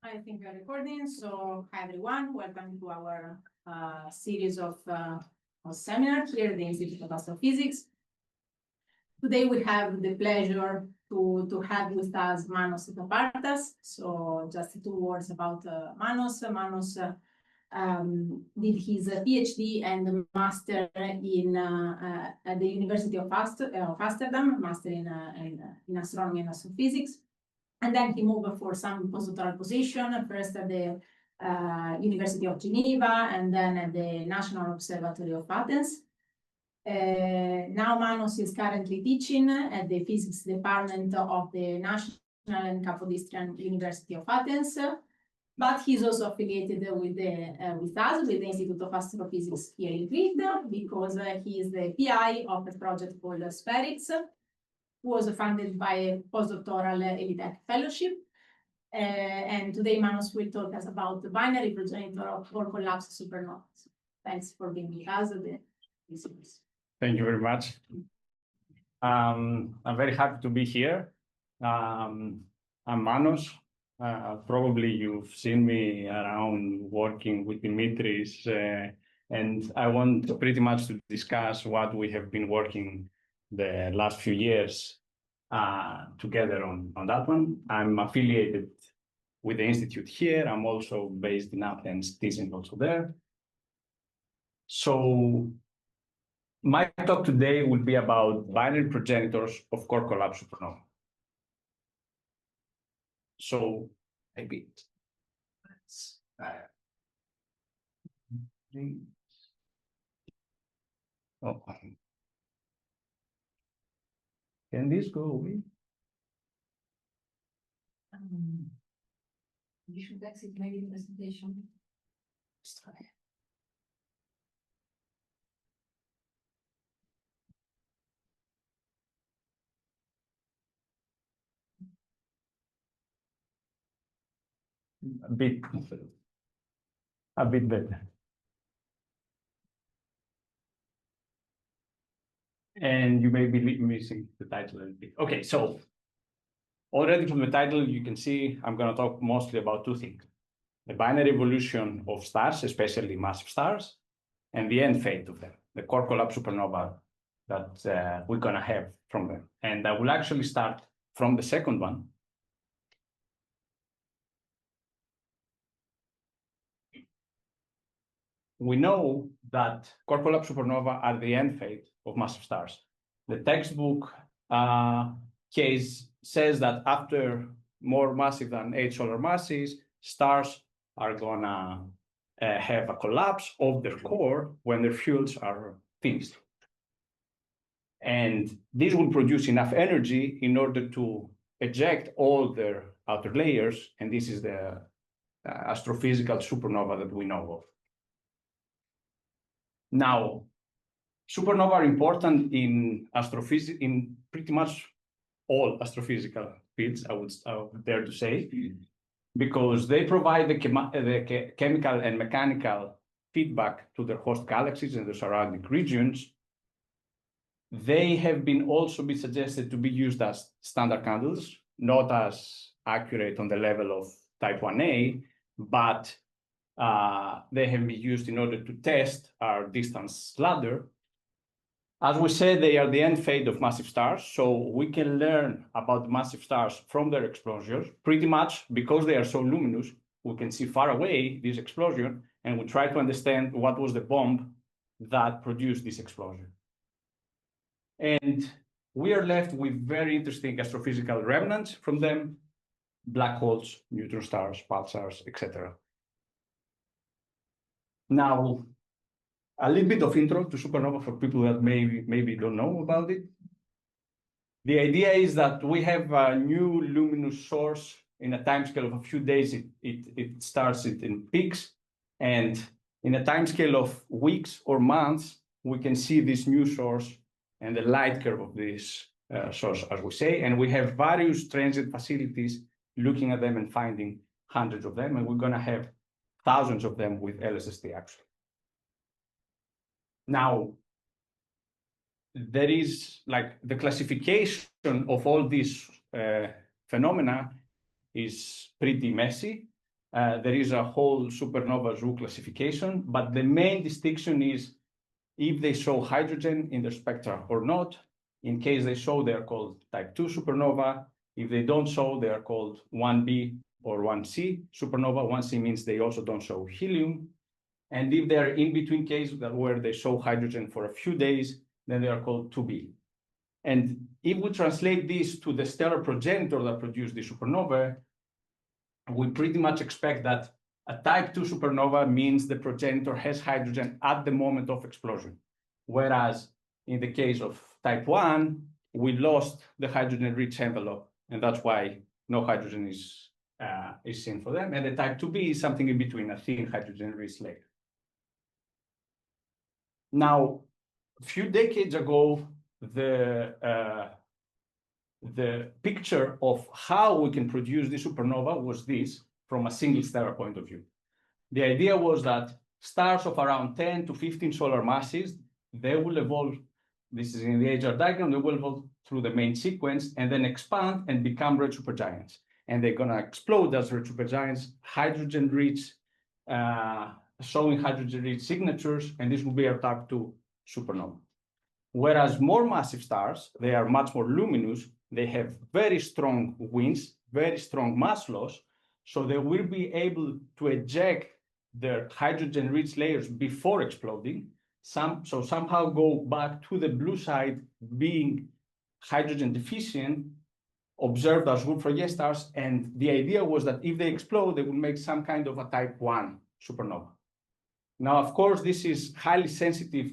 I think we are recording. So, hi everyone, welcome to our series of seminars here at the Institute of Astrophysics. Today we have the pleasure to have with us Manos Zapartas. So, just two words about Manos. Manos did his PhD and master in at the University of Amsterdam, master in astronomy and astrophysics. And then he moved for some postdoctoral position, first at the University of Geneva and then at the National Observatory of Athens. Now Manos is currently teaching at the physics department of the National and Kapodistrian University of Athens, but he's also affiliated with the Institute of Astrophysics here in Crete, because he is the PI of a project called Spherics, was funded by a postdoctoral ELITech fellowship. And today Manos will talk us about the binary progenitor of core collapse supernovas. Thanks for being with us. Thank you very much. I'm very happy to be here. I'm Manos. Probably you've seen me around working with Dimitris, and I want pretty much to discuss what we have been working the last few years together on that one. I'm affiliated with the institute here. I'm also based in Athens, teaching also there. So my talk today will be about binary progenitors of core collapse supernova. So maybe let's can this go away? You should exit maybe the presentation. Just try. A bit better. And you may be missing the title a little bit. Okay, so already from the title, you can see I'm going to talk mostly about two things: the binary evolution of stars, especially massive stars, and the end fate of them, the core collapse supernova that we're going to have from them. And I will actually start from the second one. We know that core collapse supernova are the end fate of massive stars. The textbook case says that after more massive than 8 solar masses, stars are gonna have a collapse of their core when their fuels are finished. And this will produce enough energy in order to eject all their outer layers, and this is the astrophysical supernova that we know of. Now, supernova are important in astrophysics, in pretty much all astrophysical fields, I would dare to say, because they provide the chemical and mechanical feedback to their host galaxies and the surrounding regions. They have been also been suggested to be used as standard candles, not as accurate on the level of type 1a, but they have been used in order to test our distance ladder. As we said, they are the end fate of massive stars, so we can learn about massive stars from their explosions. Pretty much because they are so luminous, we can see far away this explosion, and we try to understand what was the bomb that produced this explosion. And we are left with very interesting astrophysical remnants from them: black holes, neutron stars, pulsars, etc. Now, a little bit of intro to supernova for people that maybe don't know about it. The idea is that we have a new luminous source in a timescale of a few days. It starts in peaks, and in a timescale of weeks or months, we can see this new source and the light curve of this source, as we say. And we have various transit facilities looking at them and finding hundreds of them, and we're going to have thousands of them with LSST actually. Now, there is like the classification of all these phenomena is pretty messy. there is a whole supernova zoo classification, but the main distinction is if they show hydrogen in their spectra or not. In case they show, they are called type 2 supernova. If they don't show, they are called 1b or 1c supernova. 1c means they also don't show helium. And if they're in between cases where they show hydrogen for a few days, then they are called 2b. And if we translate this to the stellar progenitor that produced the supernova, we pretty much expect that a type 2 supernova means the progenitor has hydrogen at the moment of explosion. Whereas in the case of type 1, we lost the hydrogen-rich envelope, and that's why no hydrogen is seen for them. And the type 2b is something in between, a thin hydrogen-rich layer. Now, a few decades ago, the picture of how we can produce the supernova was this from a single stellar point of view. The idea was that stars of around 10 to 15 solar masses, they will evolve, this is in the HR diagram, they will evolve through the main sequence and then expand and become red supergiants. And they're gonna explode as red supergiants, hydrogen-rich, showing hydrogen-rich signatures, and this will be our type 2 supernova. Whereas more massive stars, they are much more luminous, they have very strong winds, very strong mass loss, so they will be able to eject their hydrogen-rich layers before exploding, so somehow go back to the blue side being hydrogen deficient, observed as Wolf-Rayet stars, and the idea was that if they explode, they will make some kind of a type 1 supernova. Now, of course, this is highly sensitive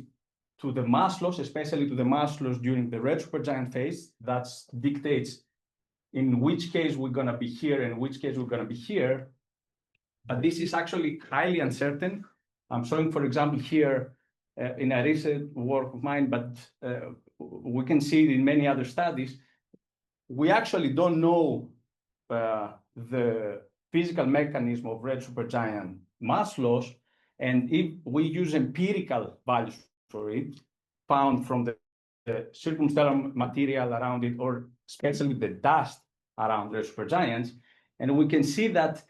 to the mass loss, especially to the mass loss during the red supergiant phase. That dictates in which case we're going to be here and which case we're going to be here. But this is actually highly uncertain. I'm showing, for example, here in a recent work of mine, but we can see it in many other studies. We actually don't know the physical mechanism of red supergiant mass loss. And if we use empirical values for it, found from the circumstellar material around it, or especially the dust around red supergiants, and we can see that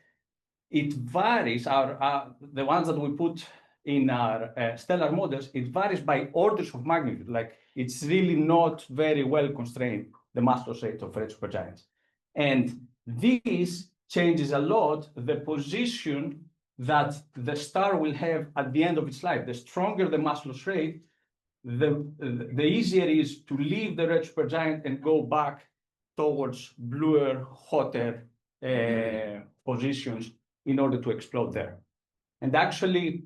it varies, the ones that we put in our stellar models, it varies by orders of magnitude. Like, it's really not very well constrained, the mass loss rate of red supergiants. And this changes a lot the position that the star will have at the end of its life. The stronger the mass loss rate, the easier it is to leave the red supergiant and go back towards bluer, hotter positions in order to explode there. And actually,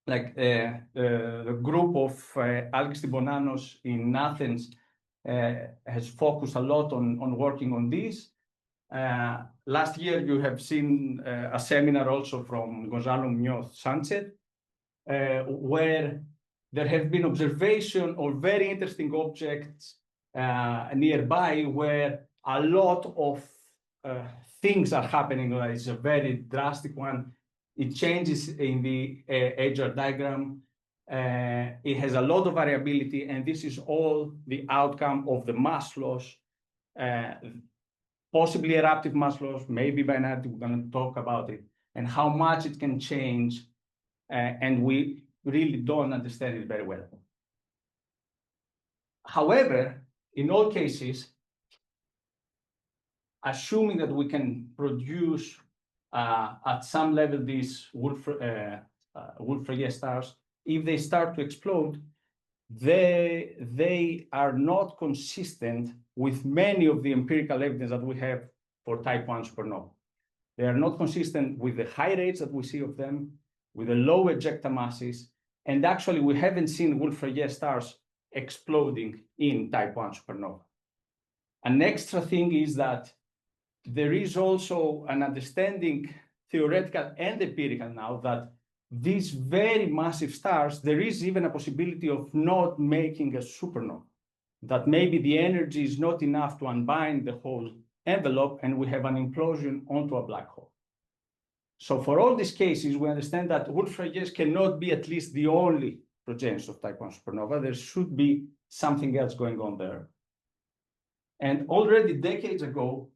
like the group of Algis Tibonanos in Athens has focused a lot on working on this. Last year, you have seen a seminar also from Gonzalo Muñoz Sanchez, where there have been observation of very interesting objects nearby where a lot of things are happening. It's a very drastic one. It changes in the HR diagram. It has a lot of variability, and this is all the outcome of the mass loss, possibly eruptive mass loss, maybe binarity. We're going to talk about it, and how much it can change, and we really don't understand it very well. However, in all cases, assuming that we can produce at some level these Wolf-Rayet stars, if they start to explode, they are not consistent with many of the empirical evidence that we have for type 1 supernova. They are not consistent with the high rates that we see of them, with the low ejecta masses, and actually we haven't seen Wolf-Rayet stars exploding in type 1 supernova. An extra thing is that there is also an understanding, theoretical and empirical now, that these very massive stars, there is even a possibility of not making a supernova, that maybe the energy is not enough to unbind the whole envelope and we have an implosion onto a black hole. So for all these cases, we understand that Wolf-Rayet cannot be at least the only progenitor of type 1 supernova. There should be something else going on there. And already decades ago,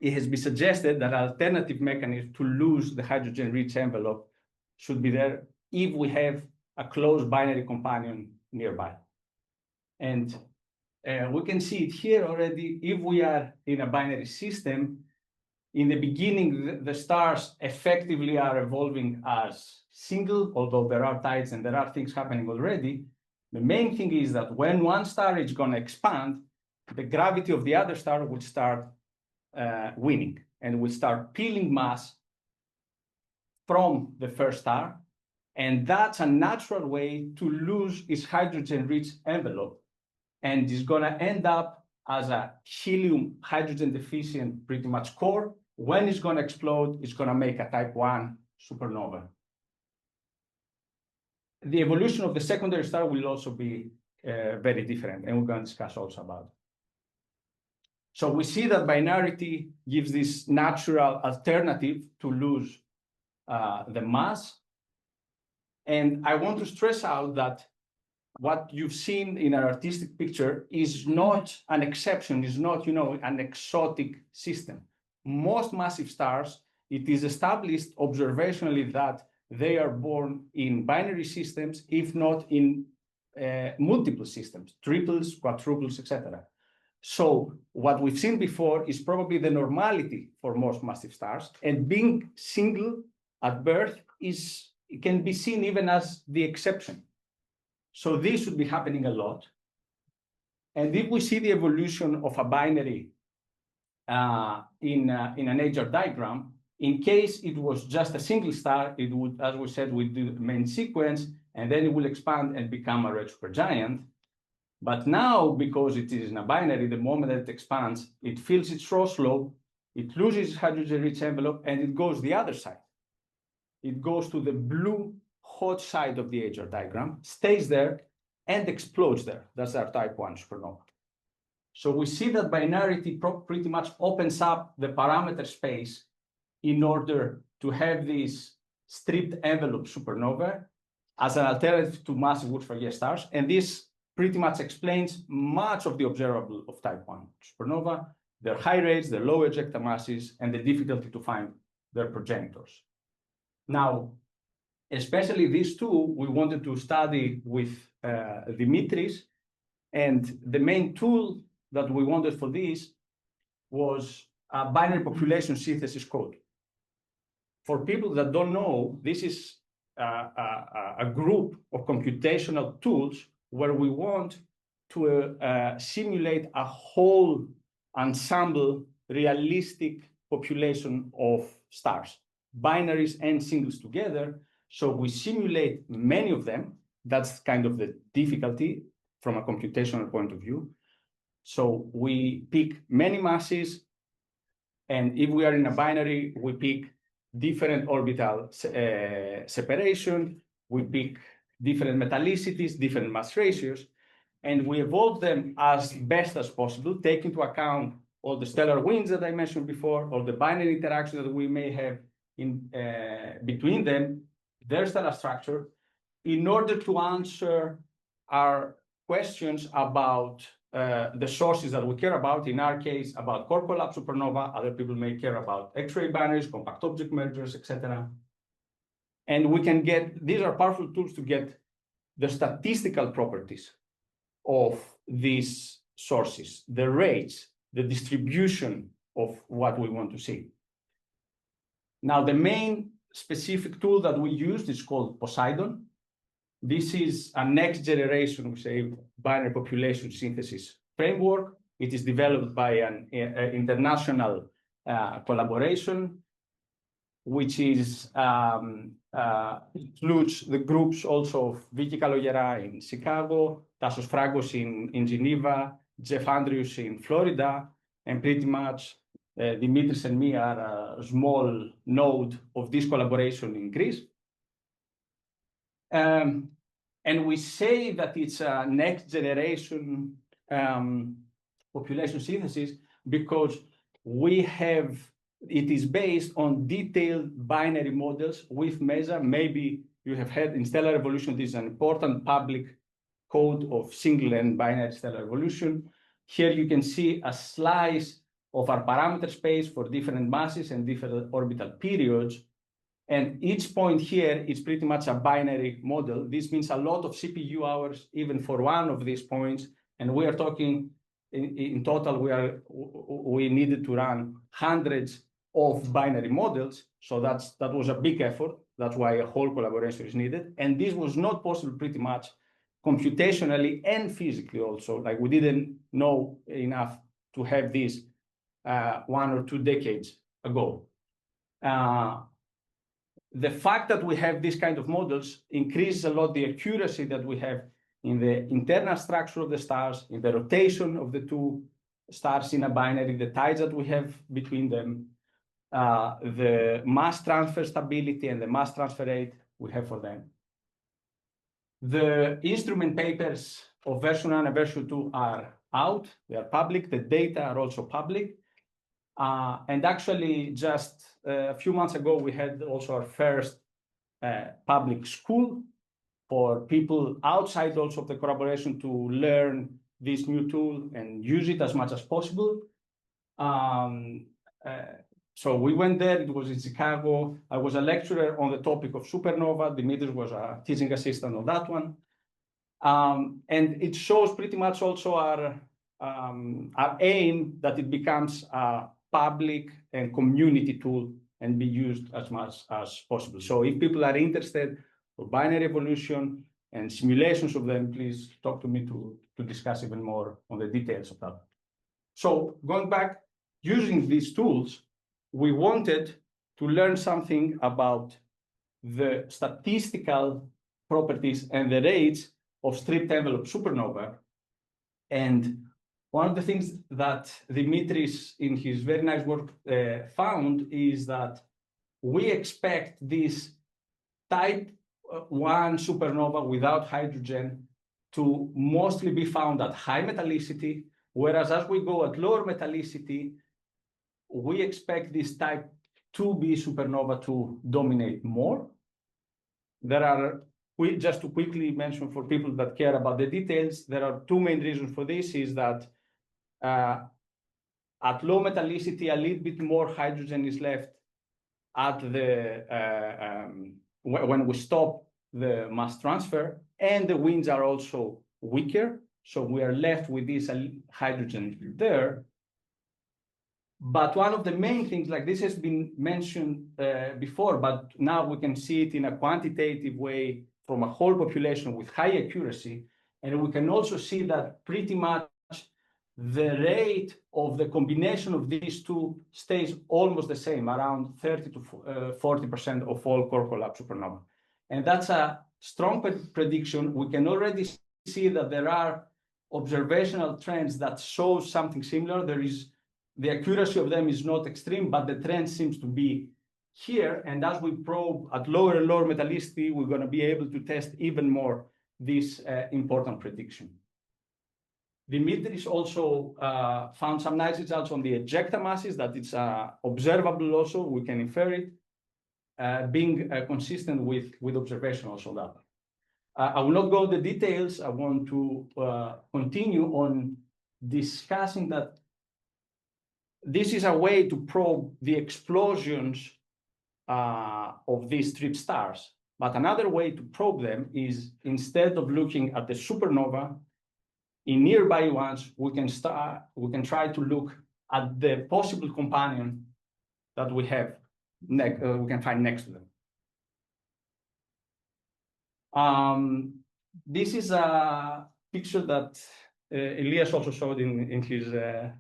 it has been suggested that an alternative mechanism to lose the hydrogen-rich envelope should be there if we have a close binary companion nearby. And we can see it here already. If we are in a binary system, in the beginning, the stars effectively are evolving as single, although there are tides and there are things happening already. The main thing is that when one star is going to expand, the gravity of the other star will start winning and will start peeling mass from the first star. And that's a natural way to lose its hydrogen-rich envelope. And it's going to end up as a helium hydrogen deficient pretty much core. When it's going to explode, it's going to make a type 1 supernova. The evolution of the secondary star will also be very different, and we're going to discuss also about it. So we see that binarity gives this natural alternative to lose the mass. And I want to stress out that what you've seen in an artistic picture is not an exception, is not, an exotic system. Most massive stars, it is established observationally that they are born in binary systems, if not in multiple systems, triples, quadruples, etc. So what we've seen before is probably the normality for most massive stars, and being single at birth it can be seen even as the exception. So this should be happening a lot. And if we see the evolution of a binary in an HR diagram, in case it was just a single star, it would, as we said, we do the main sequence, and then it will expand and become a red supergiant. But now, because it is in a binary, the moment that it expands, it fills its rho slope, it loses its hydrogen-rich envelope, and it goes the other side. It goes to the blue hot side of the HR diagram, stays there, and explodes there. That's our type 1 supernova. So we see that binarity pretty much opens up the parameter space in order to have this stripped envelope supernova as an alternative to massive Wood-Fagin stars. And this pretty much explains much of the observable of type 1 supernova, their high rates, their low ejecta masses, and the difficulty to find their progenitors. Now, especially these two, we wanted to study with Dimitris, and the main tool that we wanted for this was a binary population synthesis code. For people that don't know, this is a group of computational tools where we want to simulate a whole ensemble realistic population of stars, binaries and singles together. So we simulate many of them. That's kind of the difficulty from a computational point of view. So we pick many masses, and if we are in a binary, we pick different orbital separation, we pick different metallicities, different mass ratios, and we evolve them as best as possible, take into account all the stellar winds that I mentioned before, all the binary interactions that we may have in between them, their stellar structure, in order to answer our questions about the sources that we care about. In our case, about core collapse supernova. Other people may care about X-ray binaries, compact object mergers, etc. And we can get, these are powerful tools to get the statistical properties of these sources, the rates, the distribution of what we want to see. Now, the main specific tool that we used is called Poseidon. This is a next generation, we say, binary population synthesis framework. It is developed by an international collaboration, which is includes the groups also of Vicky Kalogera in Chicago, Tassos Fragos in Geneva, Jeff Andrews in Florida, and pretty much Dimitris and me are a small node of this collaboration in Greece. And we say that it's a next generation population synthesis because it is based on detailed binary models with MESA. Maybe you have heard in stellar evolution, this is an important public code of single and binary stellar evolution. Here you can see a slice of our parameter space for different masses and different orbital periods. And each point here is pretty much a binary model. This means a lot of CPU hours, even for one of these points. And we are talking in total, we needed to run hundreds of binary models. So that was a big effort. That's why a whole collaboration is needed. And this was not possible pretty much computationally and physically also. Like we didn't know enough to have this 1 or 2 decades ago. The fact that we have this kind of models increases a lot the accuracy that we have in the internal structure of the stars, in the rotation of the two stars in a binary, the ties that we have between them, the mass transfer stability and the mass transfer rate we have for them. The instrument papers of version 1 and version 2 are out, they are public, the data are also public. And actually, just a few months ago, we had also our first public school for people outside also of the collaboration to learn this new tool and use it as much as possible. So we went there, it was in Chicago. I was a lecturer on the topic of supernova. Dimitris was a teaching assistant on that one. And it shows pretty much also our aim that it becomes a public and community tool and be used as much as possible. So if people are interested for binary evolution and simulations of them, please talk to me to discuss even more on the details of that. So going back, using these tools, we wanted to learn something about the statistical properties and the rates of stripped envelope supernova. And one of the things that Dimitris in his very nice work found is that we expect this type 1 supernova without hydrogen to mostly be found at high metallicity, whereas as we go at lower metallicity, we expect this type 2b supernova to dominate more. There are, just to quickly mention for people that care about the details, there are 2 main reasons for this, is that at low metallicity, a little bit more hydrogen is left at the when we stop the mass transfer, and the winds are also weaker. So we are left with this hydrogen there. But one of the main things, like this has been mentioned before, but now we can see it in a quantitative way from a whole population with high accuracy. And we can also see that pretty much the rate of the combination of these two stays almost the same, around 30 to 40% of all core collapse supernova. And that's a strong prediction. We can already see that there are observational trends that show something similar. The accuracy of them is not extreme, but the trend seems to be here. And as we probe at lower and lower metallicity, we're going to be able to test even more this important prediction. Dimitris also found some nice results on the ejecta masses, that it's observable also, we can infer it, being consistent with observation also that. I will not go into the details. I want to continue on discussing that this is a way to probe the explosions of these stripped stars. But another way to probe them is, instead of looking at the supernova, in nearby ones, we can try to look at the possible companion that we have, we can find next to them. This is a picture that Elias also showed in his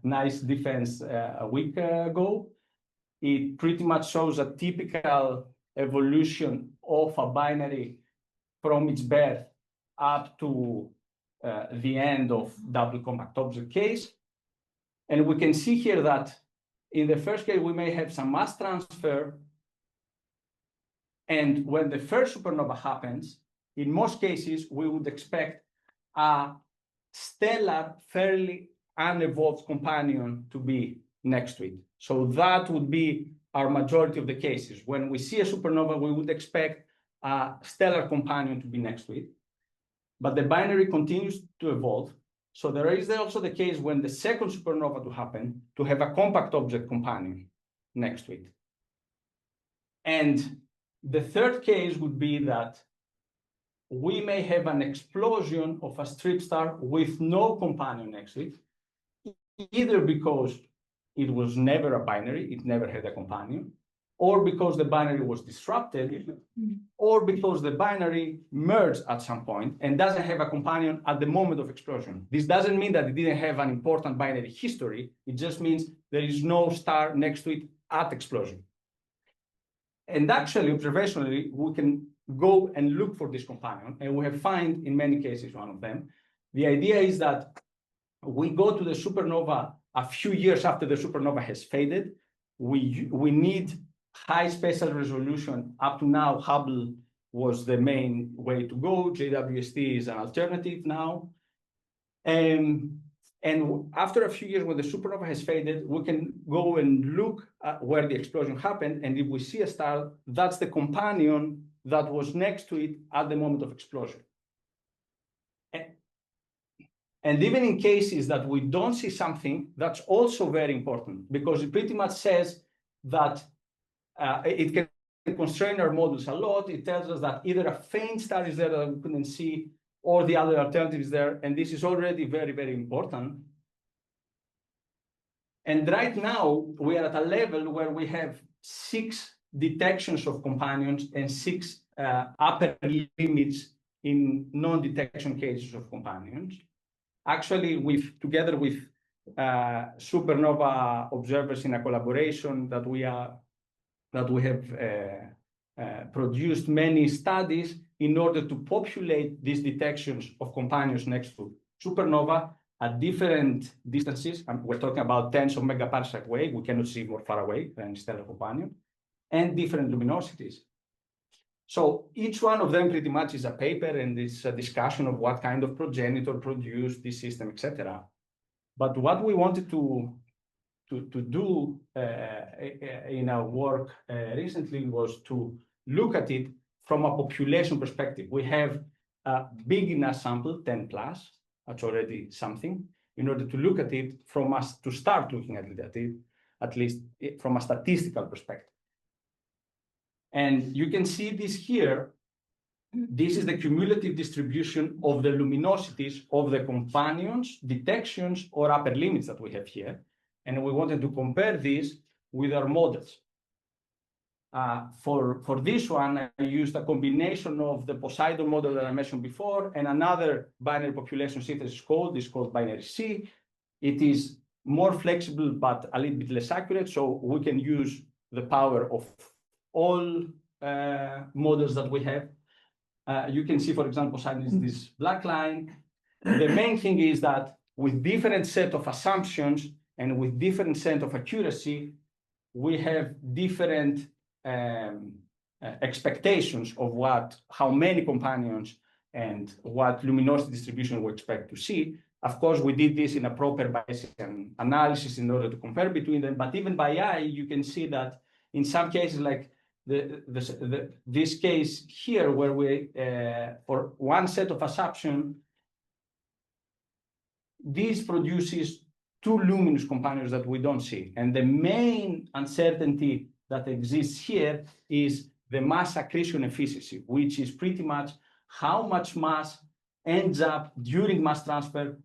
nice defense a week ago. It pretty much shows a typical evolution of a binary from its birth up to the end of double compact object case. And we can see here that in the first case, we may have some mass transfer. And when the first supernova happens, in most cases, we would expect a stellar, fairly unevolved companion to be next to it. So that would be our majority of the cases. When we see a supernova, we would expect a stellar companion to be next to it. But the binary continues to evolve. So there is also the case when the second supernova to happen, to have a compact object companion next to it. And the third case would be that we may have an explosion of a strip star with no companion next to it, either because it was never a binary, it never had a companion, or because the binary was disrupted, or because the binary merged at some point and doesn't have a companion at the moment of explosion. This doesn't mean that it didn't have an important binary history. It just means there is no star next to it at explosion. And actually, observationally, we can go and look for this companion, and we have found in many cases one of them. The idea is that we go to the supernova a few years after the supernova has faded. We need high spatial resolution. Up to now, Hubble was the main way to go. JWST is an alternative now. And after a few years, when the supernova has faded, we can go and look at where the explosion happened. And if we see a star, that's the companion that was next to it at the moment of explosion. And even in cases that we don't see something, that's also very important, because it pretty much says that it can constrain our models a lot. It tells us that either a faint star is there that we couldn't see, or the other alternative is there. And this is already very, very important. And right now, we are at a level where we have 6 detections of companions and 6 upper limits in non-detection cases of companions. Actually, together with supernova observers in a collaboration that we have produced many studies in order to populate these detections of companions next to supernova at different distances. And we're talking about tens of megaparsec away. We cannot see more far away than stellar companion, and different luminosities. So each one of them pretty much is a paper, and it's a discussion of what kind of progenitor produced this system, etc. But what we wanted to do in our work recently was to look at it from a population perspective. We have a big enough sample, 10 plus, that's already something, in order to look at it from us, to start looking at it, at least from a statistical perspective. And you can see this here. This is the cumulative distribution of the luminosities of the companions, detections, or upper limits that we have here. And we wanted to compare this with our models. For this one, I used a combination of the Poseidon model that I mentioned before and another binary population synthesis code. It's called binary C. It is more flexible, but a little bit less accurate. So we can use the power of all models that we have. You can see, for example, Poseidon is this black line. The main thing is that with different set of assumptions and with different set of accuracy, we have different expectations of how many companions and what luminosity distribution we expect to see. Of course, we did this in a proper Bayesian analysis in order to compare between them. But even by eye, you can see that in some cases, like this case here, where we, for one set of assumption, this produces 2 luminous companions that we don't see. And the main uncertainty that exists here is the mass accretion efficiency, which is pretty much how much mass ends up during mass transfer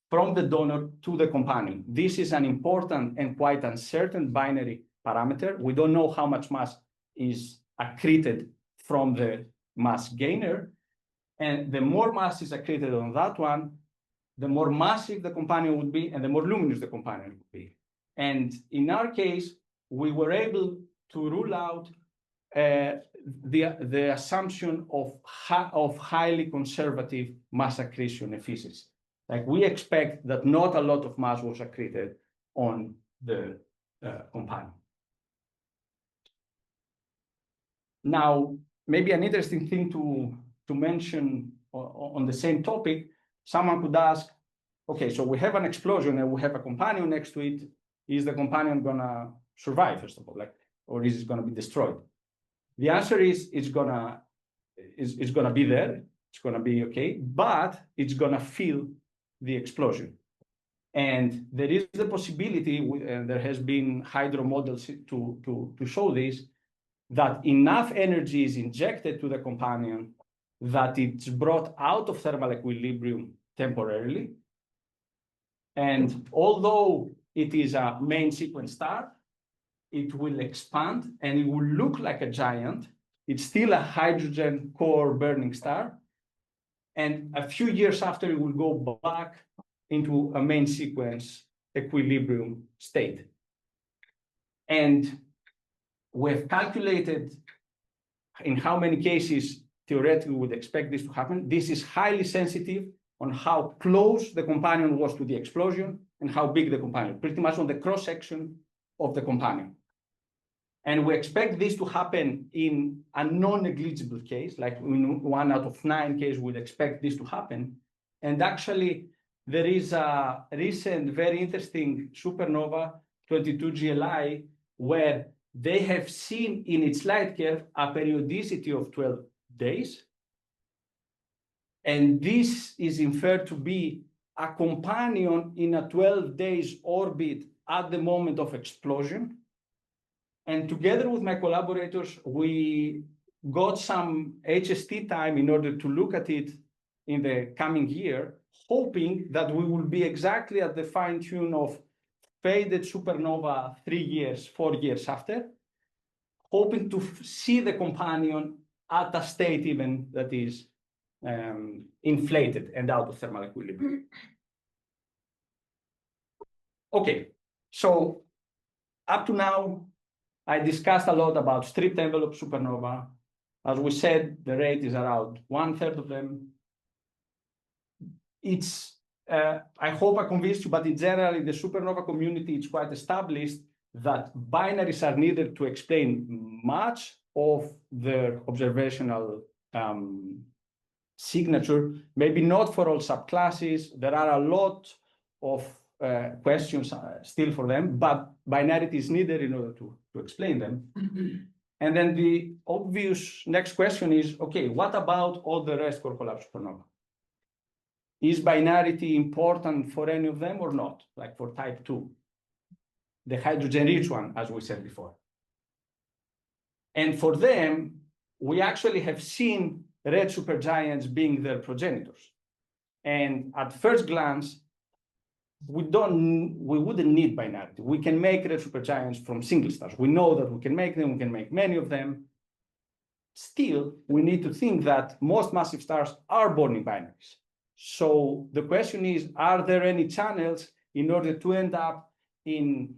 from the donor to the companion. This is an important and quite uncertain binary parameter. We don't know how much mass is accreted from the mass gainer. And the more mass is accreted on that one, the more massive the companion would be and the more luminous the companion would be. And in our case, we were able to rule out the assumption of highly conservative mass accretion efficiency. Like, we expect that not a lot of mass was accreted on the companion. Now, maybe an interesting thing to mention on the same topic, someone could ask, okay, so we have an explosion and we have a companion next to it. Is the companion gonna survive, first of all, or is it gonna be destroyed? The answer is it's gonna be there. It's gonna be okay, but it's gonna feel the explosion. And there is the possibility, and there has been hydro models to show this, that enough energy is injected to the companion that it's brought out of thermal equilibrium temporarily. And although it is a main sequence star, it will expand and it will look like a giant. It's still a hydrogen core burning star. And a few years after, it will go back into a main sequence equilibrium state. And we've calculated in how many cases theoretically we would expect this to happen. This is highly sensitive on how close the companion was to the explosion and how big the companion, pretty much on the cross-section of the companion. And we expect this to happen in a non-negligible case, like in 1 out of 9 cases, we'd expect this to happen. And actually, there is a recent, very interesting supernova, 22 GLI, where they have seen in its light curve a periodicity of 12 days. And this is inferred to be a companion in a 12 days orbit at the moment of explosion. And together with my collaborators, we got some HST time in order to look at it in the coming year, hoping that we will be exactly at the fine tune of faded supernova 3 years, 4 years after, hoping to see the companion at a state even that is inflated and out of thermal equilibrium. Okay, so up to now, I discussed a lot about stripped envelope supernova. As we said, the rate is around 1/3 of them. It's, I hope I convinced you, but in general, in the supernova community, it's quite established that binaries are needed to explain much of their observational signature, maybe not for all subclasses. There are a lot of questions still for them, but binarity is needed in order to explain them. And then the obvious next question is, okay, what about all the rest core collapse supernova? Is binarity important for any of them or not? Like for type 2, the hydrogen-rich one, as we said before. And for them, we actually have seen red supergiants being their progenitors. And at first glance, we wouldn't need binarity. We can make red supergiants from single stars. We know that we can make them, we can make many of them. Still, we need to think that most massive stars are born in binaries. So the question is, are there any channels in order to end up in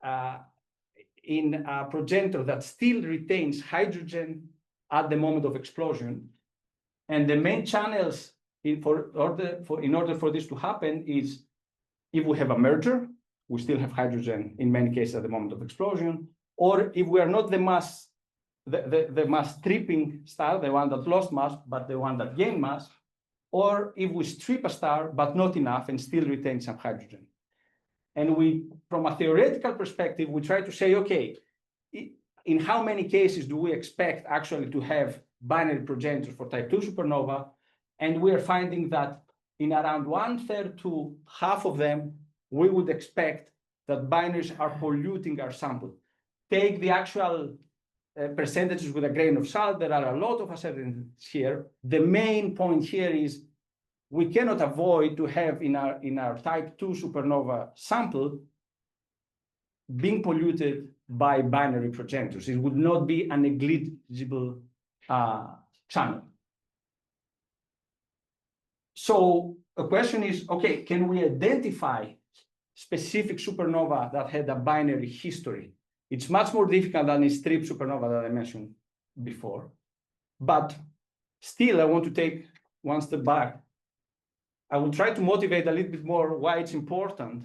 a progenitor that still retains hydrogen at the moment of explosion? And the main channels in order for this to happen is, if we have a merger, we still have hydrogen in many cases at the moment of explosion, or if we are not the mass stripping star, the one that lost mass, but the one that gained mass, or if we strip a star, but not enough and still retain some hydrogen. And we, from a theoretical perspective, we try to say, okay, in how many cases do we expect actually to have binary progenitors for type 2 supernova? And we are finding that in around 1/3 to half of them, we would expect that binaries are polluting our sample. Take the actual percentages with a grain of salt. There are a lot of uncertainties here. The main point here is we cannot avoid to have in our type 2 supernova sample being polluted by binary progenitors. It would not be a negligible channel. So the question is, okay, can we identify specific supernova that had a binary history? It's much more difficult than a strip supernova that I mentioned before. But still, I want to take one step back. I will try to motivate a little bit more why it's important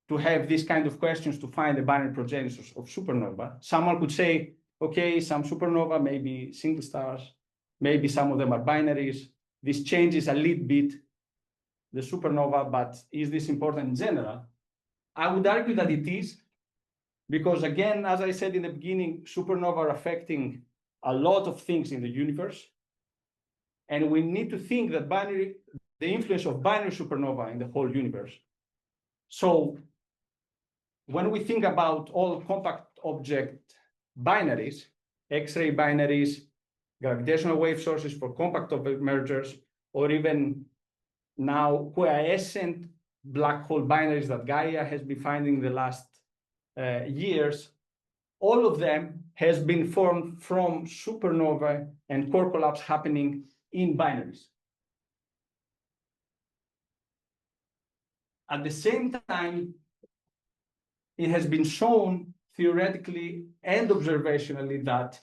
to have these kind of questions to find the binary progenitors of supernova. Someone could say, okay, some supernova may be single stars, maybe some of them are binaries. This changes a little bit the supernova, but is this important in general? I would argue that it is, because again, as I said in the beginning, supernova are affecting a lot of things in the universe. And we need to think that the influence of binary supernova in the whole universe. So when we think about all compact object binaries, X-ray binaries, gravitational wave sources for compact object mergers, or even now quiescent black hole binaries that Gaia has been finding the last years, all of them has been formed from supernova and core collapse happening in binaries. At the same time, it has been shown theoretically and observationally that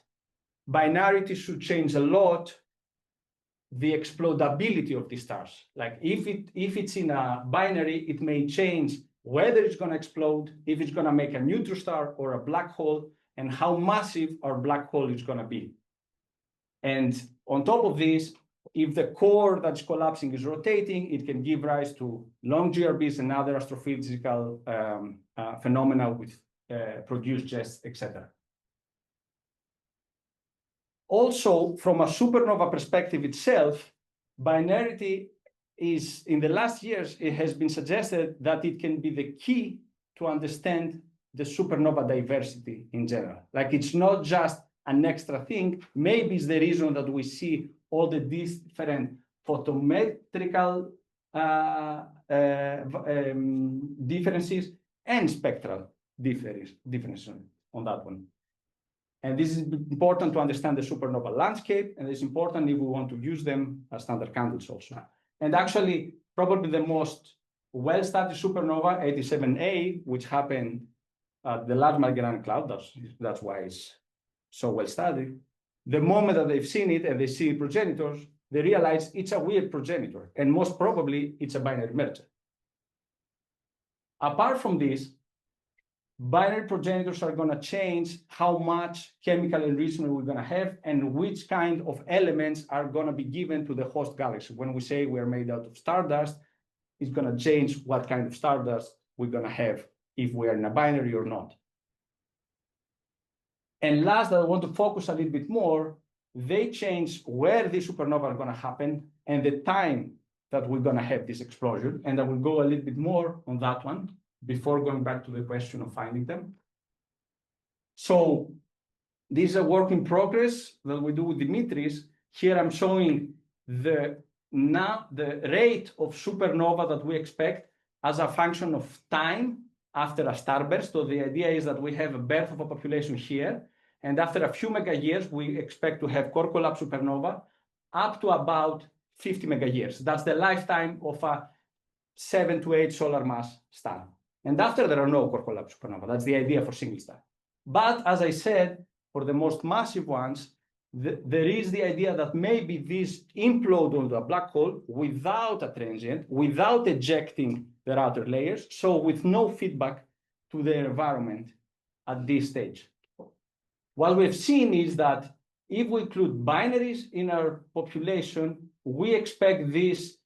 binarity should change a lot the explodability of the stars. Like if it's in a binary, it may change whether it's going to explode, if it's going to make a neutron star or a black hole, and how massive our black hole is going to be. And on top of this, if the core that's collapsing is rotating, it can give rise to long GRBs and other astrophysical phenomena with produced jets, etc. Also, from a supernova perspective itself, binarity is, in the last years, it has been suggested that it can be the key to understand the supernova diversity in general. Like it's not just an extra thing, maybe it's the reason that we see all the different photometrical differences and spectral differences on that one. And this is important to understand the supernova landscape, and it's important if we want to use them as standard candles also. And actually, probably the most well-studied supernova, 87A, which happened at the Large Magellan Cloud, that's why it's so well-studied. The moment that they've seen it and they see progenitors, they realize it's a weird progenitor, and most probably it's a binary merger. Apart from this, binary progenitors are going to change how much chemical enrichment we're going to have and which kind of elements are going to be given to the host galaxy. When we say we're made out of stardust, it's going to change what kind of stardust we're going to have if we are in a binary or not. And last, I want to focus a little bit more. They change where the supernova are going to happen and the time that we're going to have this explosion. And I will go a little bit more on that one before going back to the question of finding them. So this is a work in progress that we do with Dimitris. Here I'm showing the rate of supernova that we expect as a function of time after a starburst. So the idea is that we have a birth of a population here, and after a few mega years, we expect to have core collapse supernova up to about 50 mega years. That's the lifetime of a 7 to 8 solar mass star. And after, there are no core collapse supernova. That's the idea for single star. But as I said, for the most massive ones, there is the idea that maybe this implode onto a black hole without a transient, without ejecting their outer layers, so with no feedback to their environment at this stage. What we've seen is that if we include binaries in our population, we expect this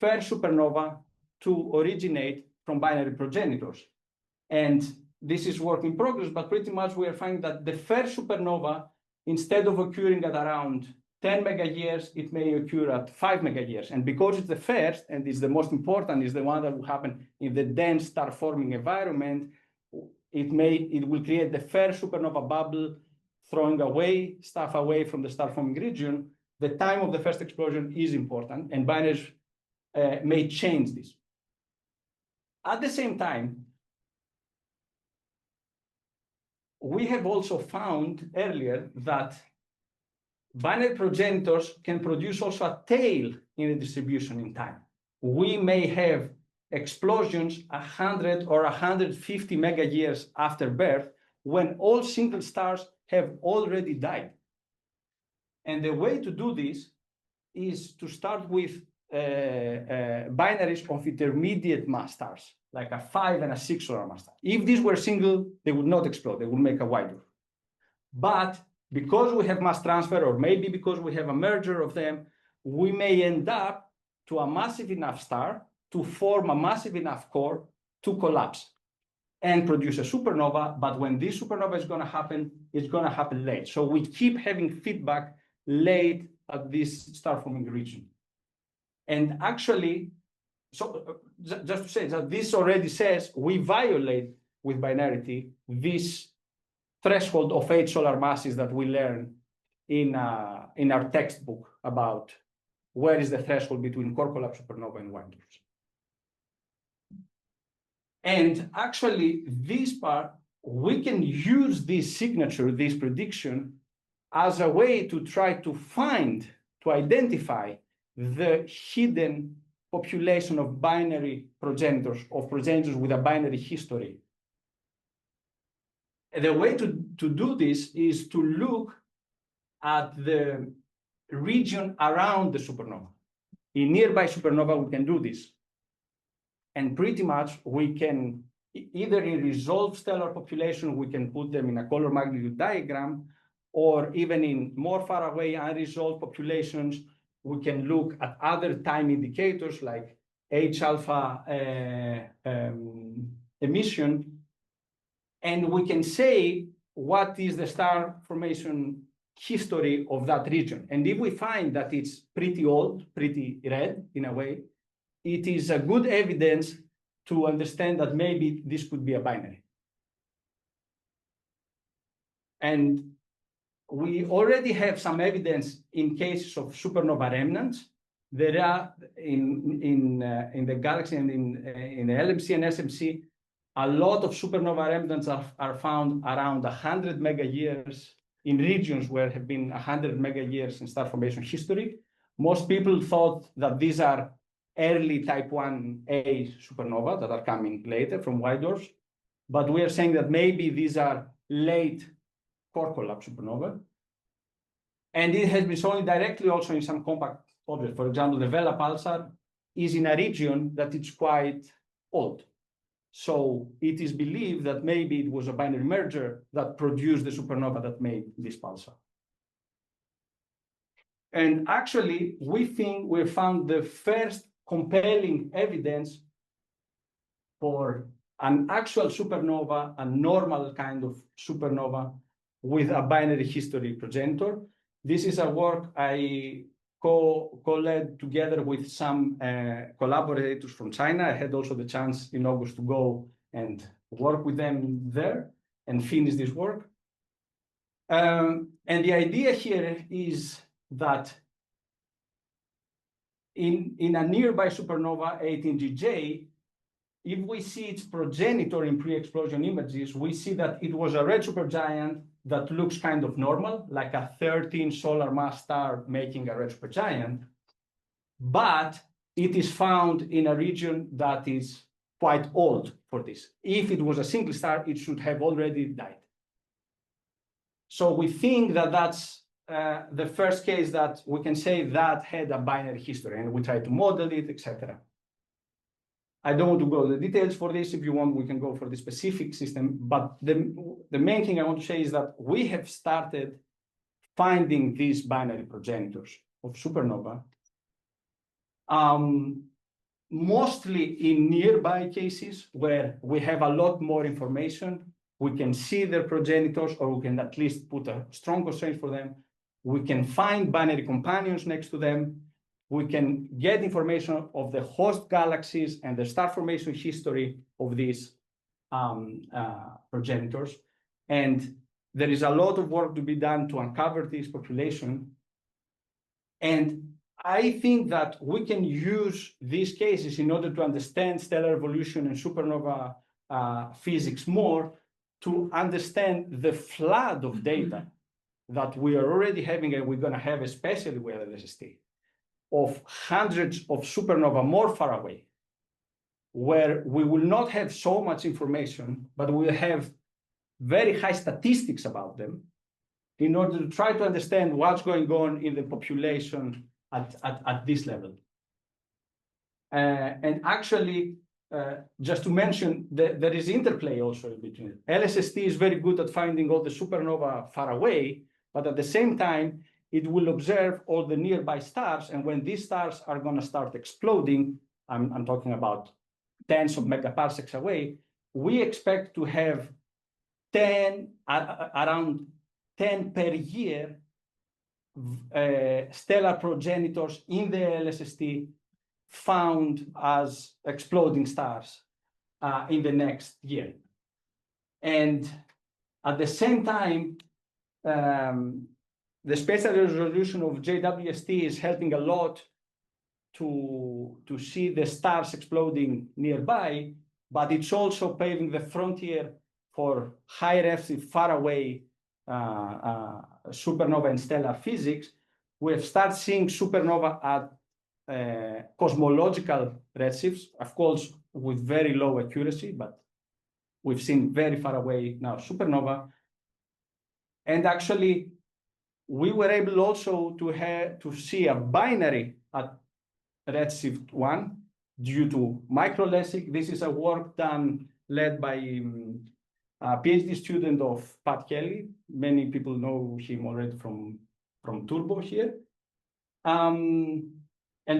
first supernova to originate from binary progenitors. And this is work in progress, but pretty much we are finding that the first supernova, instead of occurring at around 10 mega years, it may occur at 5 mega years. And because it's the first, and it's the most important, is the one that will happen in the dense star-forming environment, it will create the first supernova bubble, throwing away stuff away from the star-forming region. The time of the first explosion is important, and binaries may change this. At the same time, we have also found earlier that binary progenitors can produce also a tail in the distribution in time. We may have explosions 100 or 150 mega years after birth when all single stars have already died. And the way to do this is to start with binaries of intermediate mass stars, like a 5 and a 6 solar mass star. If these were single, they would not explode, they would make a wide dwarf. But because we have mass transfer, or maybe because we have a merger of them, we may end up to a massive enough star to form a massive enough core to collapse and produce a supernova. But when this supernova is going to happen, it's going to happen late. So we keep having feedback late at this star forming region. And actually, just to say that this already says we violate with binarity this threshold of 8 solar masses that we learn in our textbook about where is the threshold between core collapse supernova and white dwarfs. And actually, this part, we can use this signature, this prediction, as a way to try to identify the hidden population of binary progenitors, with a binary history. The way to do this is to look at the region around the supernova. In nearby supernova, we can do this. And pretty much we can, either in resolved stellar population, we can put them in a color magnitude diagram, or even in more far away unresolved populations, we can look at other time indicators like H-alpha emission, and we can say what is the star formation history of that region. And if we find that it's pretty old, pretty red in a way, it is a good evidence to understand that maybe this could be a binary. And we already have some evidence in cases of supernova remnants. There are in the galaxy and in the LMC and SMC, a lot of supernova remnants are found around 100 mega years in regions where have been 100 mega years in star formation history. Most people thought that these are early type 1a supernova that are coming later from white dwarfs, but we are saying that maybe these are late core collapse supernova. And it has been shown directly also in some compact objects. For example, the Vela pulsar is in a region that is quite old. So it is believed that maybe it was a binary merger that produced the supernova that made this pulsar. And actually, we think we found the first compelling evidence for an actual supernova, a normal kind of supernova with a binary history progenitor. This is a work I co-led together with some collaborators from China. I had also the chance in August to go and work with them there and finish this work. And the idea here is that in a nearby supernova 18GJ, if we see its progenitor in pre-explosion images, we see that it was a red supergiant that looks kind of normal, like a 13 solar mass star making a red supergiant, but it is found in a region that is quite old for this. If it was a single star, it should have already died. So we think that that's the first case that we can say that had a binary history, and we try to model it, etc. I don't want to go into the details for this. If you want, we can go for the specific system. But the main thing I want to say is that we have started finding these binary progenitors of supernova, mostly in nearby cases where we have a lot more information. We can see their progenitors, or we can at least put a strong constraint for them. We can find binary companions next to them. We can get information of the host galaxies and the star formation history of these progenitors. And there is a lot of work to be done to uncover this population. And I think that we can use these cases in order to understand stellar evolution and supernova physics more, to understand the flood of data that we are already having, and we're going to have, especially with LSST, of hundreds of supernova more far away, where we will not have so much information, but we will have very high statistics about them in order to try to understand what's going on in the population at this level. And actually, just to mention, there is interplay also between it. LSST is very good at finding all the supernova far away, but at the same time, it will observe all the nearby stars. And when these stars are going to start exploding, I'm talking about tens of megaparsecs away, we expect to have around 10 per year stellar progenitors in the LSST found as exploding stars in the next year. And at the same time, the spatial resolution of JWST is helping a lot to see the stars exploding nearby, but it's also paving the frontier for high redshift, far away supernova and stellar physics. We have started seeing supernova at cosmological redshifts, of course, with very low accuracy, but we've seen very far away now supernova. And actually, we were able also to see a binary at redshift 1 due to microlensing. This is a work led by a PhD student of Pat Kelly. Many people know him already from Turbo here. And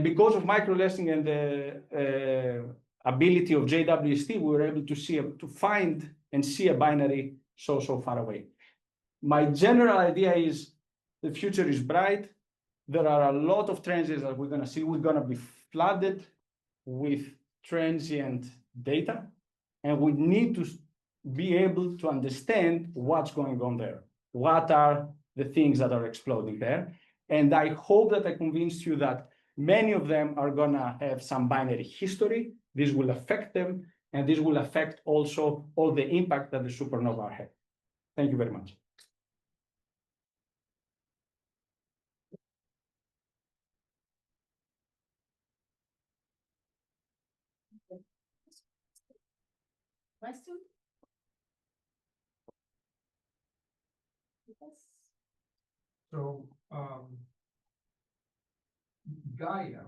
because of microlensing and the ability of JWST, we were able to find and see a binary so far away. My general idea is the future is bright. There are a lot of transients that we're going to see. We're going to be flooded with transient data, and we need to be able to understand what's going on there. What are the things that are exploding there? And I hope that I convinced you that many of them are going to have some binary history. This will affect them, and this will affect also all the impact that the supernova have. Thank you very much. Question? So Gaia,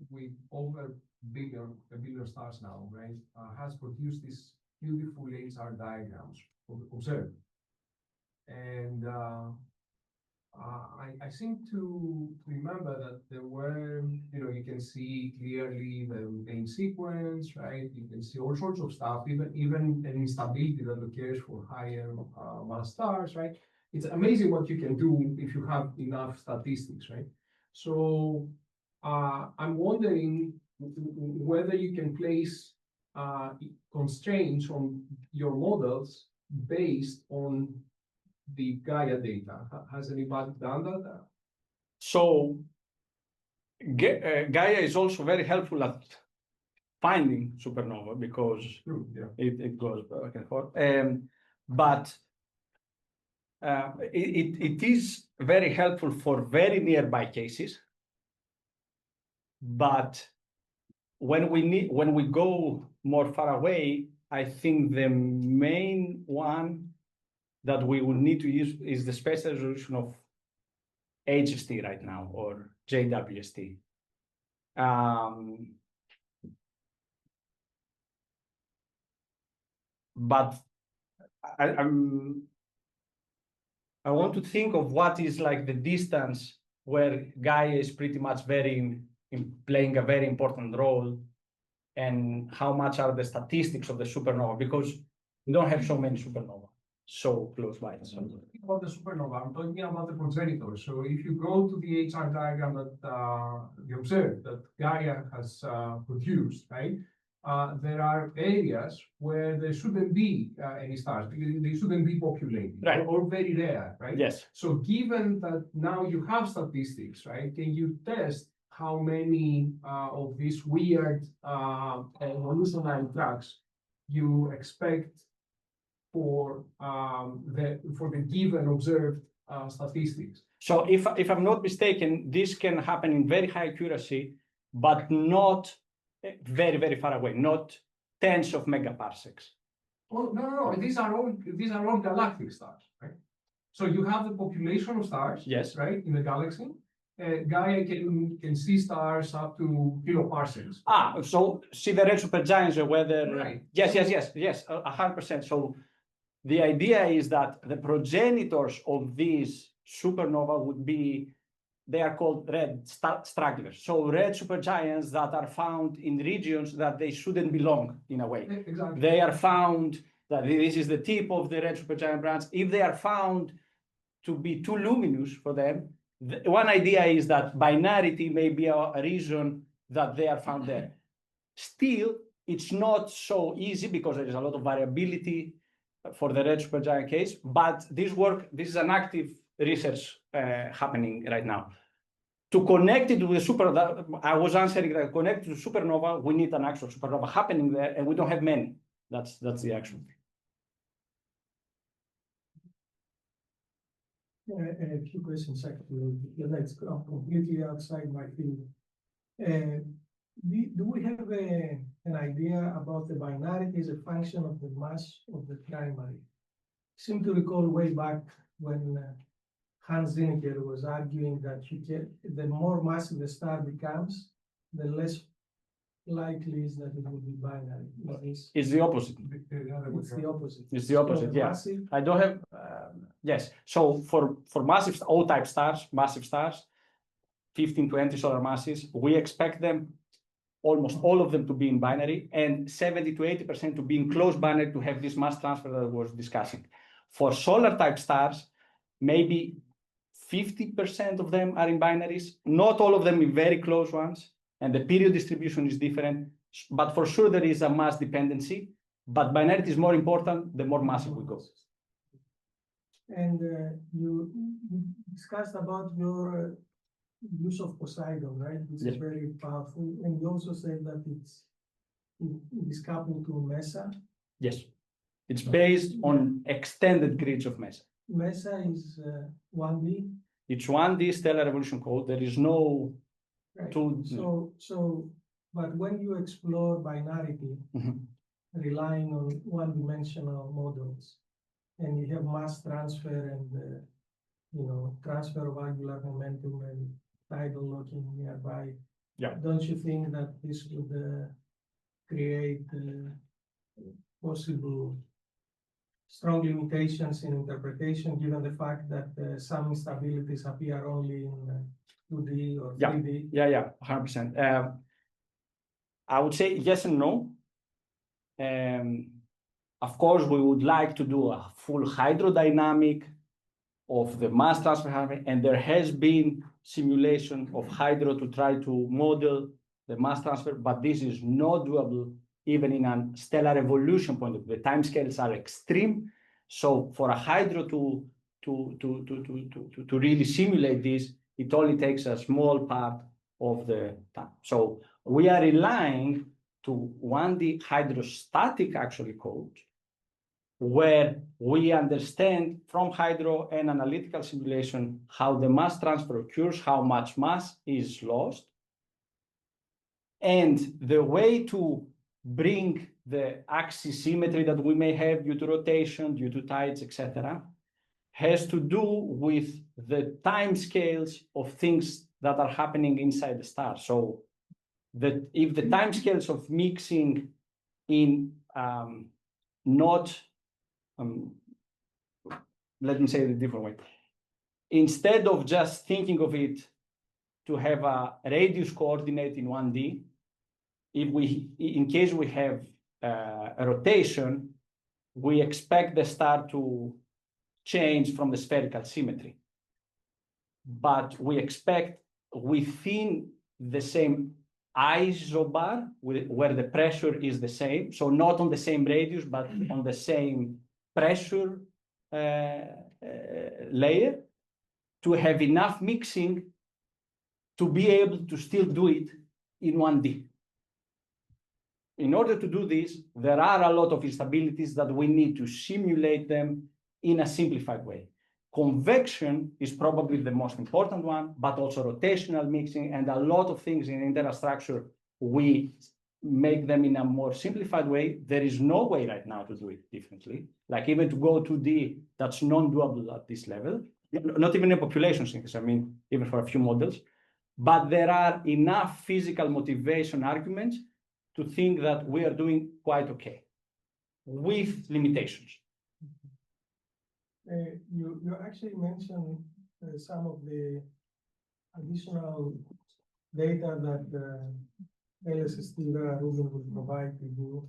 with over a billion stars now, right, has produced these beautiful HR diagrams observed. And I seem to remember that there were, you can see clearly the main sequence, right? You can see all sorts of stuff, even an instability that occurs for higher mass stars, right? It's amazing what you can do if you have enough statistics, right? So I'm wondering whether you can place constraints on your models based on the Gaia data. Has anybody done that? So Gaia is also very helpful at finding supernova because it goes back and forth. But it is very helpful for very nearby cases. But when we go more far away, I think the main one that we will need to use is the spatial resolution of HST right now, or JWST. But I want to think of what is like the distance where Gaia is pretty much playing a very important role, and how much are the statistics of the supernova, because we don't have so many supernova so close by. So about the supernova, I'm talking about the progenitor. So if you go to the HR diagram that you observe that Gaia has produced, right? There are areas where there shouldn't be any stars because they shouldn't be populated, right, or very rare, right? Yes. So given that now you have statistics, right? Can you test how many of these weird evolutionary tracks you expect for the given observed statistics? So if I'm not mistaken, this can happen in very high accuracy, but not very, very far away, not tens of megaparsecs. Oh, no. These are all galactic stars, right? So you have the population of stars, yes, right, in the galaxy. Gaia can see stars up to kiloparsecs. So see the red supergiants or whether right. Yes, 100%. So the idea is that the progenitors of these supernova would be, they are called red stragglers. So red supergiants that are found in regions that they shouldn't belong in a way. Exactly. They are found that this is the tip of the red supergiant branch. If they are found to be too luminous for them, one idea is that binarity may be a reason that they are found there. Still, it's not so easy because there is a lot of variability for the red supergiant case, but this is an active research happening right now. To connect it to the supernova, I was answering that connect to supernova, we need an actual supernova happening there, and we don't have many. That's the actual thing. A few questions actually, that's completely outside my field. Do we have an idea about the binarity as a function of the mass of the primary? I seem to recall way back when Hans Zinnecker was arguing that the more massive the star becomes, the less likely is that it will be binary. It's the opposite. It's the opposite. It's the opposite, yeah. Massive, I don't have, yes. So for massive O-type stars, massive stars, 15, 20 solar masses, we expect them, almost all of them to be in binary and 70 to 80% to be in close binary to have this mass transfer that I was discussing. For solar type stars, maybe 50% of them are in binaries, not all of them in very close ones, and the period distribution is different, but for sure there is a mass dependency, but binarity is more important the more massive we go. and you discussed about your use of Poseidon, right? This Yes. is very powerful, and you also said that it is coupled to MESA. Yes, it's based on extended grids of MESA. MESA is 1D. It's 1D stellar evolution code. There is no Right. two. But when you explore binarity, Mhm. relying on one-dimensional models, and you have mass transfer and transfer of angular momentum and tidal locking nearby. Yeah. Don't you think that this would create possible strong limitations in interpretation, given the fact that some instabilities appear only in 2D or 3D? Yeah, 100%. I would say yes and no. Of course, we would like to do a full hydrodynamic of the mass transfer happening, and there has been simulation of hydro to try to model the mass transfer, but this is not doable even in a stellar evolution point of view. The timescales are extreme. So for a hydro to really simulate this, it only takes a small part of the time. So we are relying to 1D hydrostatic actually code, where we understand from hydro and analytical simulation how the mass transfer occurs, how much mass is lost. And the way to bring the axis symmetry that we may have due to rotation, due to tides, etc., has to do with the time scales of things that are happening inside the star. So that if the time scales of mixing in let me say it a different way. Instead of just thinking of it to have a radius coordinate in 1D, in case we have a rotation, we expect the star to change from the spherical symmetry. But we expect within the same isobar, where the pressure is the same, so not on the same radius, but on the same pressure layer, to have enough mixing to be able to still do it in 1D. In order to do this, there are a lot of instabilities that we need to simulate them in a simplified way. Convection is probably the most important one, but also rotational mixing and a lot of things in internal structure, we make them in a more simplified way. There is no way right now to do it differently. Like even to go 2D, that's non-doable at this level. Not even in population synthesis, I mean, even for a few models. But there are enough physical motivation arguments to think that we are doing quite okay with limitations. You actually mentioned some of the additional data that LSST Rubin will provide to you.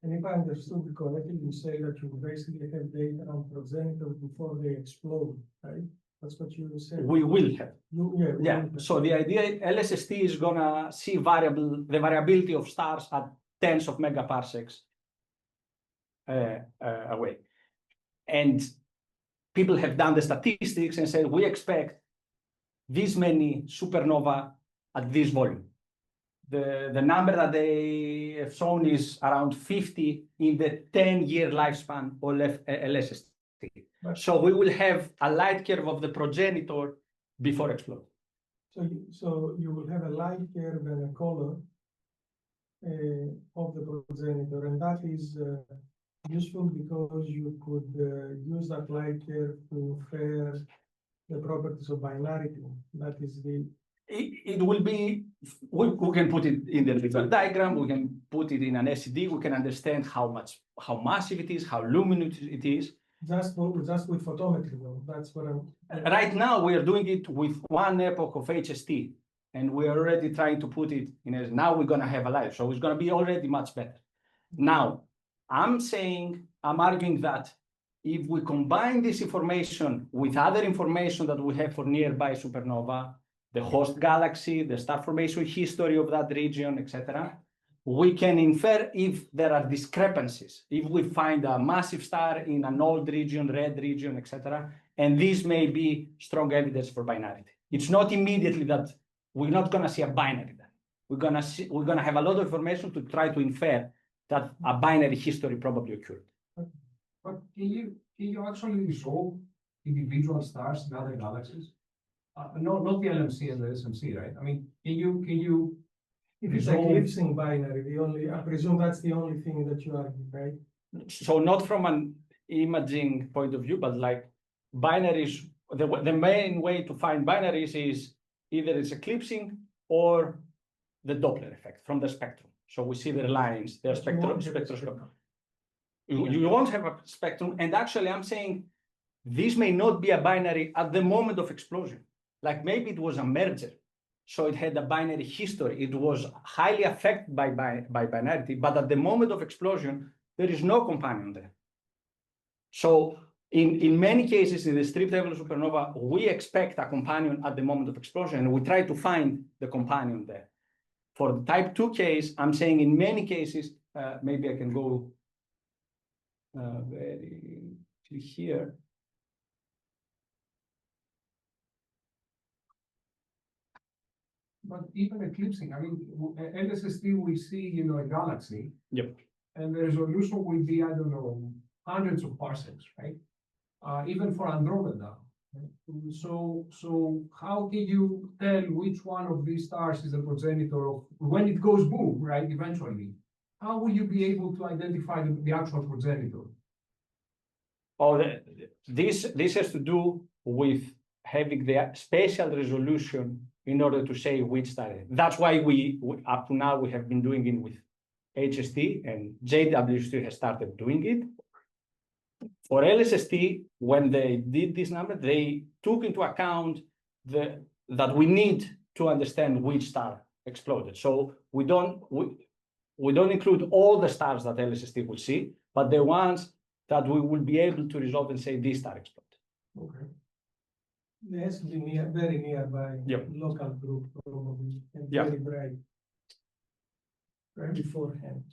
And if I understood correctly, you say that you basically have data on progenitors before they explode, right? That's what you said. We will have. We Yeah, will have. so the idea, LSST is gonna see the variability of stars at tens of megaparsecs away. And people have done the statistics and said, we expect this many supernova at this volume. The number that they have shown is around 50 in the 10-year lifespan of LSST. But- So we will have a light curve of the progenitor before exploding. So you will have a light curve and a color of the progenitor, and that is useful because you could use that light curve to infer the properties of binarity. That is the It will be, we can put it in the visual diagram, we can put it in an SED, we can understand how massive it is, how luminous it is. just with photometry though. That's what I'm. Right now, we are doing it with one epoch of HST, and we're already trying to put it in as now we're gonna have a light, so it's gonna be already much better. Now, I'm arguing that if we combine this information with other information that we have for nearby supernova, the host galaxy, the star formation history of that region, etc., we can infer if there are discrepancies. If we find a massive star in an old region, red region, etc., and this may be strong evidence for binarity. It's not immediately that we're not going to see a binary then. We're going to have a lot of information to try to infer that a binary history probably occurred. But can you actually resolve individual stars in other galaxies? Not the LMC and the SMC, right? I mean, can you If it's resolve- eclipsing binary, I presume that's the only thing that you argue, right? So not from an imaging point of view, but like binaries, the main way to find binaries is either it's eclipsing or the Doppler effect from the spectrum. So we see the lines, their But you won't have a spectroscope. spectrum. You won't have a spectrum. And actually, I'm saying this may not be a binary at the moment of explosion. Like maybe it was a merger. So it had a binary history. It was highly affected by binarity, but at the moment of explosion, there is no companion there. So in many cases, in the strip level supernova, we expect a companion at the moment of explosion, and we try to find the companion there. For the type 2 case, I'm saying in many cases, maybe I can go very to here. But even eclipsing, I mean, LSST we see, a galaxy. Yep. And the resolution will be, I don't know, hundreds of parsecs, right? Even for Andromeda. Right? So how can you tell which one of these stars is the progenitor of when it goes boom, right? Eventually, how will you be able to identify the actual progenitor? Oh, this has to do with having the spatial resolution in order to say which star. That's why we up to now we have been doing it with HST, and JWST has started doing it. For LSST, when they did this number, they took into account that we need to understand which star exploded. So we don't include all the stars that LSST will see, but the ones that we will be able to resolve and say this star exploded. Okay. There has to be very nearby Yep. local group probably, and Yeah. very bright. Right beforehand.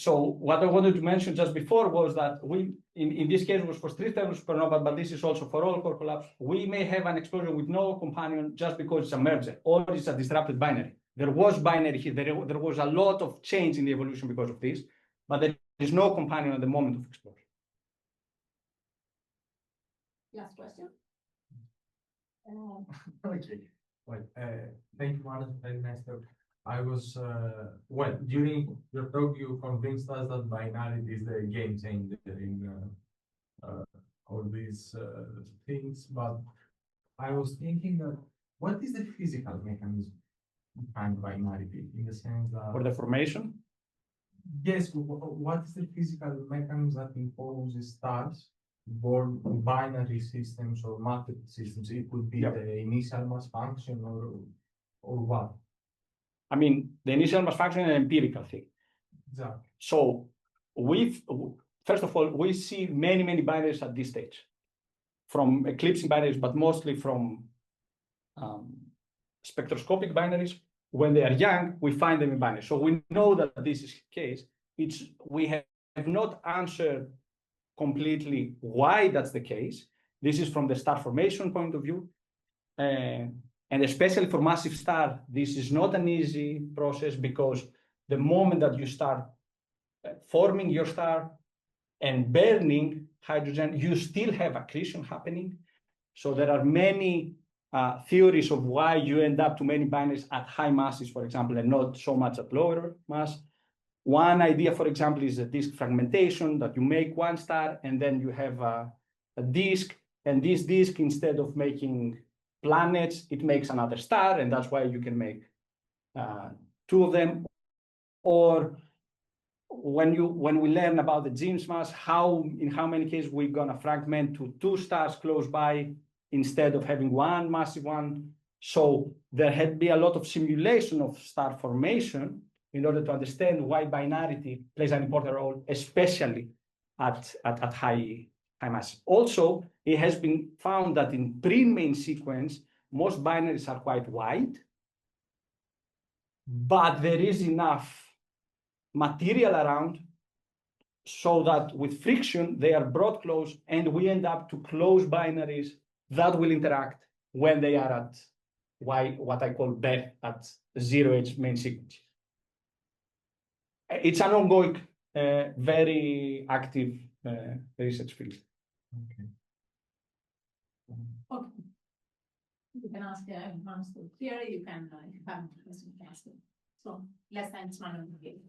So what I wanted to mention just before was that we, in this case, was for strip level supernova, but this is also for all core collapse. We may have an explosion with no companion just because it's a merger or it's a disrupted binary. There was binary here. There was a lot of change in the evolution because of this, but there is no companion at the moment of explosion. Last question. Okay. Well, thank you, Manos. Very nice talk. I was, well, during your talk, you convinced us that binarity is the game changer in all these things. But I was thinking that what is the physical mechanism behind binarity in the sense that For the formation, yes, what is the physical mechanism that imposes stars born binary systems or matrix systems? It could be Yep. the initial mass function or what? I mean, the initial mass function is an empirical thing. Exactly. So first of all, we see many binaries at this stage. from eclipsing binaries, but mostly from spectroscopic binaries. When they are young, we find them in binaries. So we know that this is the case. We have not answered completely why that's the case. This is from the star formation point of view. And especially for massive star, this is not an easy process, because the moment that you start forming your star and burning hydrogen, you still have accretion happening. So there are many theories of why you end up too many binaries at high masses, for example, and not so much at lower mass. One idea, for example, is a disk fragmentation, that you make one star and then you have a disk, and this disk, instead of making planets, it makes another star, and that's why you can make two of them. Or when we learn about the James mass, in how many cases we're gonna fragment to two stars close by instead of having one massive one. So there had been a lot of simulation of star formation in order to understand why binarity plays an important role, especially at high mass. Also, it has been found that in pre-main sequence, most binaries are quite wide, but there is enough material around so that with friction, they are brought close, and we end up to close binaries that will interact when they are at what I call Dept, at 0H main sequence. It's an ongoing, very active research field. Okay. Okay. You can ask Manos here, you can have questions, you can ask them. So less than 1 minute.